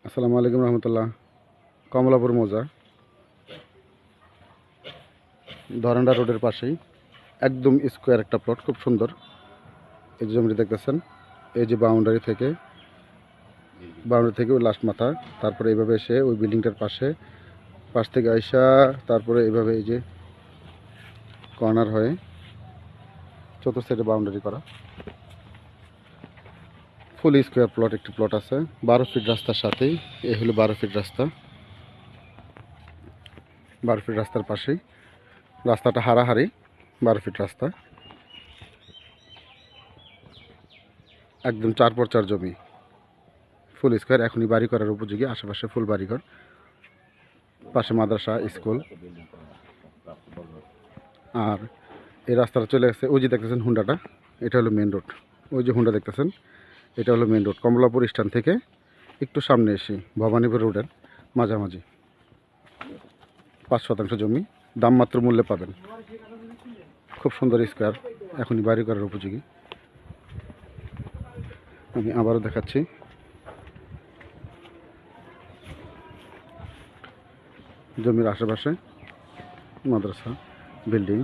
আসসালামু আলাইকুম রহমতুল্লাহ। কমলাপুর মৌজা ধরান্ডা রোডের পাশেই একদম স্কোয়ার একটা প্লট, খুব সুন্দর। এই যে জমিটি দেখতেছেন, এই যে বাউন্ডারি থেকে ওই লাস্ট মাথা, তারপরে এইভাবে এসে ওই বিল্ডিংটার পাশ থেকে আইসা তারপরে এইভাবে এই যে কর্নার হয়ে চতুর্থ সাইডে বাউন্ডারি করা ফুল স্কোয়ার প্লট একটি প্লট আছে। 12 ফিট রাস্তার সাথেই এই হলো 12 ফিট রাস্তা। 12 ফিট রাস্তার পাশেই রাস্তাটা হারাহারি 12 ফিট রাস্তা, একদম 4x4 জমি, ফুল স্কোয়ার, এখনই বাড়ি করার উপযোগী। আশেপাশে ফুল বাড়িঘর, পাশে মাদ্রাসা, স্কুল। আর এই রাস্তাটা চলে গেছে, ওই যে দেখতেছেন হুন্ডাটা, এটা হলো মেন রোড। ওই যে হুন্ডা দেখতেছেন, এটা হলো মেন রোড। কমলাপুর স্ট্যান্ড থেকে একটু সামনে এসে ভবানীপুর রোডের মাঝামাঝি 5% জমি, দাম মাত্র মূল্যে পাবেন। খুব সুন্দর স্কোয়ার, এখনই বাড়ি করার উপযোগী। আমি আবারও দেখাচ্ছি। জমির আশেপাশে মাদ্রাসা, বিল্ডিং,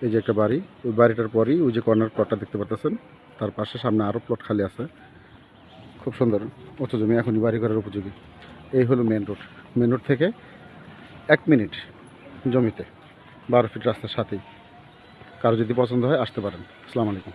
এই যে একটা বাড়ি, ওই বাড়িটার পরই ওই যে কর্নার প্লটটা দেখতে পাচ্ছেন, তার পাশে সামনে আরও প্লট খালি আছে। খুব সুন্দর উঁচু জমি, এখনই বাড়ি করার উপযোগী। এই হলো মেন রোড। মেন রোড থেকে 1 মিনিট জমিতে, 12 ফিট রাস্তার সাথেই। কারো যদি পছন্দ হয় আসতে পারেন। আসসালামু আলাইকুম।